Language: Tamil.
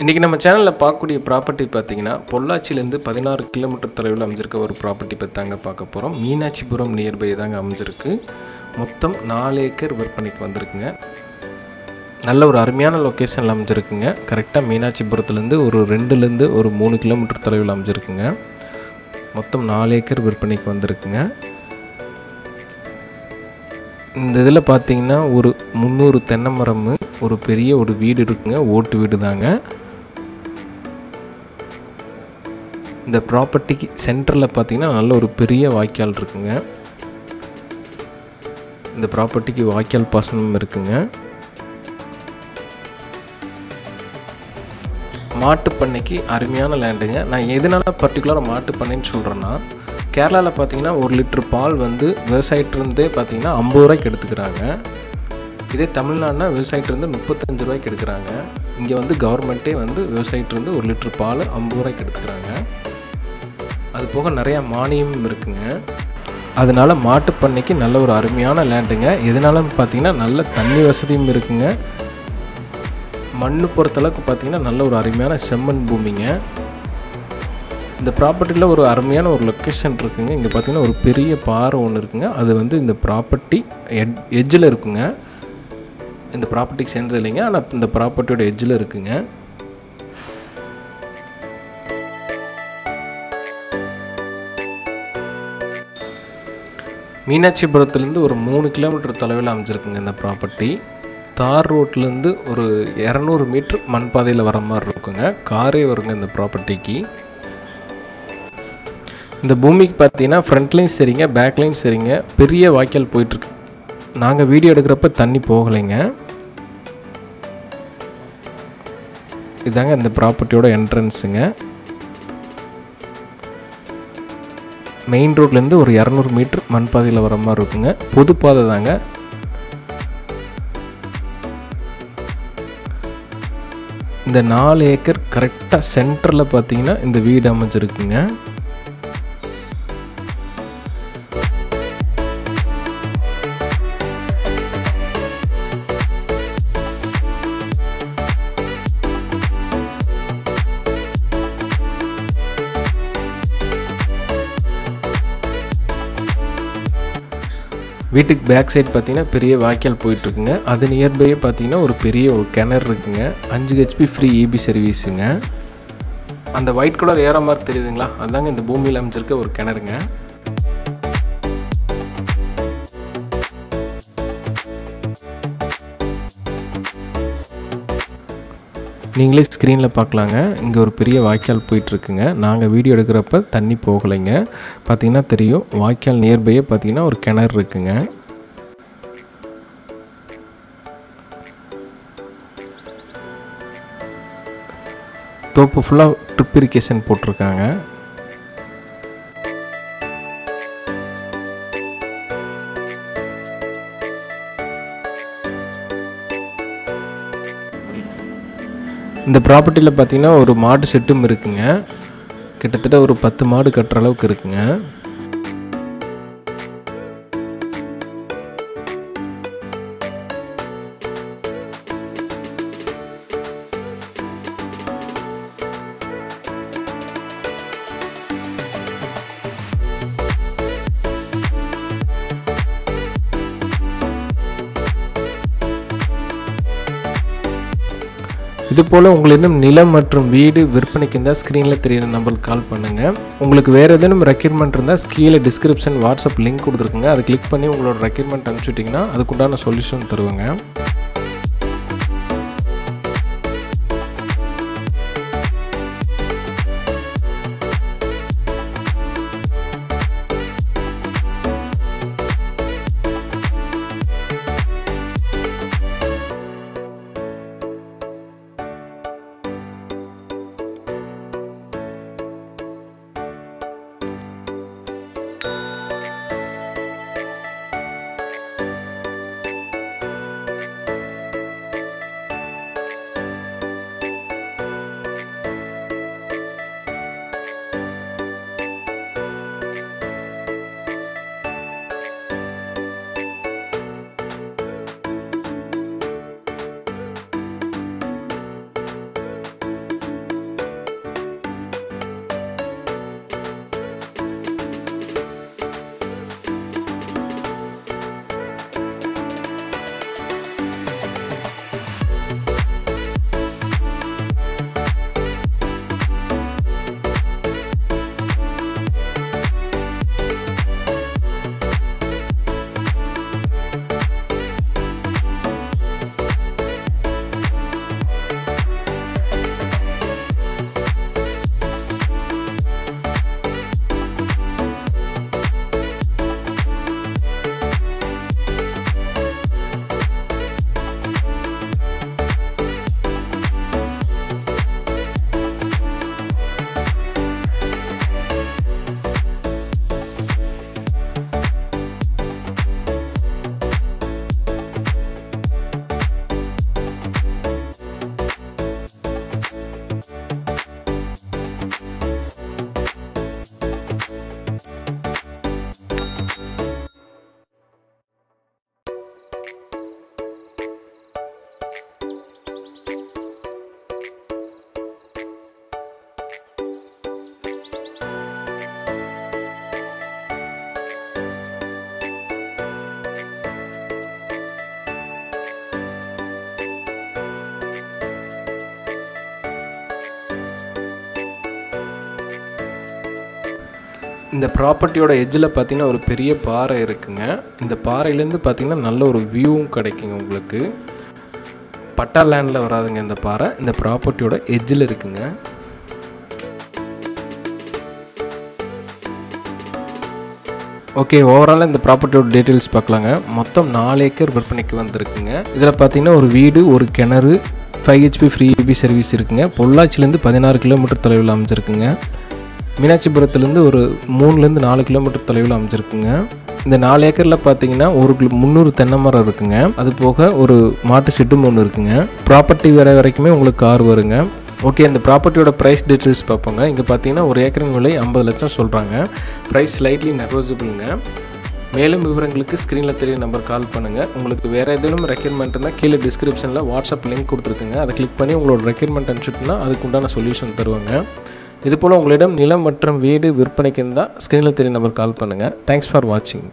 இன்றைக்கி நம்ம சேனலில் பார்க்கக்கூடிய ப்ராப்பர்ட்டி பார்த்திங்கன்னா பொள்ளாச்சியிலேருந்து 16 கிலோமீட்டர் தொலைவில் அமைஞ்சிருக்க ஒரு ப்ராப்பர்ட்டி பற்றி தாங்க பார்க்க போகிறோம். மீனாட்சிபுரம் நியர்பை தாங்க அமைஞ்சிருக்கு. மொத்தம் 4 ஏக்கர் விற்பனைக்கு வந்திருக்குங்க. நல்ல ஒரு அருமையான லொக்கேஷனில் அமைஞ்சிருக்குங்க. கரெக்டாக மீனாட்சிபுரத்துலேருந்து ஒரு 2லேருந்து ஒரு 3 கிலோமீட்டர் தொலைவில் அமைஞ்சிருக்குங்க. மொத்தம் 4 ஏக்கர் விற்பனைக்கு வந்திருக்குங்க. இந்த இதில் பார்த்திங்கன்னா ஒரு 300 தென்னை மரம், ஒரு பெரிய ஒரு வீடு இருக்குங்க. ஓட்டு வீடு தாங்க. இந்த ப்ராப்பர்ட்டிக்கு சென்டரில் பார்த்திங்கன்னா நல்ல ஒரு பெரிய வாய்க்கால் இருக்குங்க. இந்த ப்ராப்பர்ட்டிக்கு வாய்க்கால் பாசனம் இருக்குங்க. மாட்டு பண்ணைக்கு அருமையான லேண்டுங்க. நான் எதனால பர்டிகுலராக மாட்டு பண்ணைன்னு சொல்கிறேன்னா, கேரளாவில் பார்த்திங்கன்னா 1 லிட்டர் பால் வந்து விவசாயிட்டிருந்தே பார்த்திங்கன்னா 50 ரூபாய்க்கு எடுத்துக்கிறாங்க. இதே தமிழ்நாடுனா விவசாயிட்டிருந்து 35 ரூபாய்க்கு எடுக்கிறாங்க. இங்கே வந்து கவர்மெண்ட்டே வந்து விவசாயிட்டிருந்து 1 லிட்டர் பால் 50 ரூபாய்க்கு எடுத்துக்கிறாங்க. அது போக நிறையா மானியம் இருக்குங்க. அதனால் மாட்டு பண்ணைக்கு நல்ல ஒரு அருமையான லேண்டுங்க. எதனால பார்த்திங்கன்னா நல்ல தண்ணி வசதியும் இருக்குங்க. மண்ணு பொறுத்தளவுக்கு பார்த்திங்கன்னா நல்ல ஒரு அருமையான செம்மண் பூமிங்க. இந்த ப்ராப்பர்ட்டியில் ஒரு அருமையான ஒரு லொக்கேஷன் இருக்குங்க. இங்கே பார்த்திங்கன்னா ஒரு பெரிய பாறை ஒன்று இருக்குங்க. அது வந்து இந்த ப்ராப்பர்ட்டி எட்ஜில் இருக்குங்க. இந்த ப்ராப்பர்ட்டிக்கு சேர்ந்தது இல்லைங்க, ஆனால் இந்த ப்ராப்பர்ட்டியோட எட்ஜில் இருக்குங்க. மீனாட்சிபுரத்துலேருந்து ஒரு 3 கிலோமீட்டர் தொலைவில் அமைஞ்சிருக்குங்க இந்த ப்ராப்பர்ட்டி. தார் ரோட்லேருந்து ஒரு 200 மீட்ரு மண் பாதையில் வர மாதிரி இருக்குங்க. காரே வருங்க இந்த ப்ராப்பர்ட்டிக்கு. இந்த பூமிக்கு பார்த்தீங்கன்னா ஃப்ரண்ட்லையும் சரிங்க, பேக்லையும் சரிங்க, பெரிய வாய்க்கால் போயிட்டுருக்கு. நாங்கள் வீடியோ எடுக்கிறப்ப தண்ணி போகலைங்க. இதாங்க இந்த ப்ராப்பர்ட்டியோட என்ட்ரன்ஸுங்க. மெயின் ரோட்லேருந்து ஒரு 200 மீட்ரு மண் பாதையில் வர மாதிரி இருக்குங்க. பொது பாதை தாங்க. இந்த 4 ஏக்கர் கரெக்டாக சென்டரில் பார்த்தீங்கன்னா இந்த வீடு அமைஞ்சிருக்குங்க. வீட்டுக்கு பேக் சைட் பார்த்தீங்கன்னா பெரிய வாய்க்கால் போயிட்டுருக்குங்க. அது நியர்பையே பார்த்தீங்கன்னா ஒரு பெரிய ஒரு கிணறு இருக்குங்க. 5 HP ஃப்ரீ EB சர்வீஸுங்க. அந்த ஒயிட் கலர் ஏற மாதிரி தெரியுதுங்களா, அதுதாங்க இந்த பூமியில் அமைச்சிருக்க ஒரு கிணறுங்க. நீங்களே ஸ்க்ரீனில் பார்க்கலாங்க. இங்கே ஒரு பெரிய வாய்க்கால் போயிட்டுருக்குங்க. நாங்கள் வீடியோ எடுக்கிறப்ப தண்ணி போகலைங்க. பார்த்திங்கன்னா தெரியும், வாய்க்கால் நியர்பையே பார்த்திங்கன்னா ஒரு கிணறு இருக்குங்க. தோப்பு ஃபுல்லாக ட்ரிப் இரிகேஷன் போட்டிருக்காங்க. இந்த ப்ராப்பர்ட்டியில் பார்த்தீங்கன்னா ஒரு மாடு செட்டும் இருக்குங்க. கிட்டத்தட்ட ஒரு 10 மாடு கட்டுற அளவுக்கு இருக்குங்க. இதுபோல் உங்களிடம் நிலம் மற்றும் வீடு விற்பனைக்கு இருந்தால் ஸ்க்ரீனில் தெரியிற நம்பருக்கு கால் பண்ணுங்கள். உங்களுக்கு வேறு ஏதேனும் ரெக்யூர்மெண்ட் இருந்தால் கீழே டிஸ்கிரிப்ஷன் வாட்ஸ்அப் லிங்க் கொடுத்துருக்குங்க. அதை கிளிக் பண்ணி உங்களோட ரெக்யூர்மெண்ட் அனுப்பிச்சுட்டிங்கன்னா அதுக்குண்டான சொல்யூஷன் தருவாங்க. இந்த ப்ராப்பர்ட்டியோட எட்ஜில் பார்த்திங்கன்னா ஒரு பெரிய பாறை இருக்குங்க. இந்த பாறையிலேருந்து பார்த்திங்கன்னா நல்ல ஒரு வியூவும் கிடைக்குங்க உங்களுக்கு. பட்டா லேண்டில் வராதுங்க இந்த பாறை, இந்த ப்ராப்பர்ட்டியோட எட்ஜில் இருக்குங்க. ஓகே, ஓவராலாக இந்த ப்ராப்பர்ட்டியோட டீட்டெயில்ஸ் பார்க்கலாங்க. மொத்தம் 4 ஏக்கர் விற்பனைக்கு வந்திருக்குங்க. இதில் பார்த்திங்கன்னா ஒரு வீடு, ஒரு கிணறு, 5 HP ஃப்ரீ EB சர்வீஸ் இருக்குங்க. பொள்ளாச்சிலேருந்து 16 கிலோமீட்டர் தொலைவில் அமைஞ்சிருக்குங்க. மீனாட்சிபுரத்துலேருந்து ஒரு 3-4 கிலோமீட்டர் தொலைவில் அமைஞ்சிருக்குங்க. இந்த 4 ஏக்கரில் பார்த்தீங்கன்னா 300 தென்னை மரம் இருக்குங்க. அது போக ஒரு மாட்டு ஷெட்டும் ஒன்று இருக்குங்க. ப்ராப்பர்ட்டி வரைக்குமே உங்களுக்கு கார் வருங்க. ஓகே, இந்த ப்ராப்பர்ட்டியோட ப்ரைஸ் டீட்டெயில்ஸ் பார்ப்போங்க. இங்கே பார்த்தீங்கன்னா ஒரு ஏக்கரின் விலை 50 லட்சம் சொல்கிறாங்க. ப்ரைஸ் ஸ்லைட்லி நெகோசியபிளுங்க. மேலும் விவரங்களுக்கு ஸ்க்ரீனில் தெரிய நம்பர் கால் பண்ணுங்கள். உங்களுக்கு வேறு எதுவும் ரெக்யர்மெண்ட் இருந்தால் கீழே டிஸ்கிரிப்ஷனில் வாட்ஸ்அப் லிங்க் கொடுத்துருக்குங்க. அதை கிளிக் பண்ணி உங்களோட ரெக்யர்மெண்ட் அனுப்பிச்சுட்டுனா அதுக்கு உண்டான சொல்யூஷன் தருவாங்க. இதுபோல் உங்களிடம் நிலம் மற்றும் வீடு விற்பனைக்கு இருந்தால் ஸ்க்ரீனில் தெரிய நம்பர் கால் பண்ணுங்கள். தேங்க்ஸ் ஃபார் வாட்சிங்.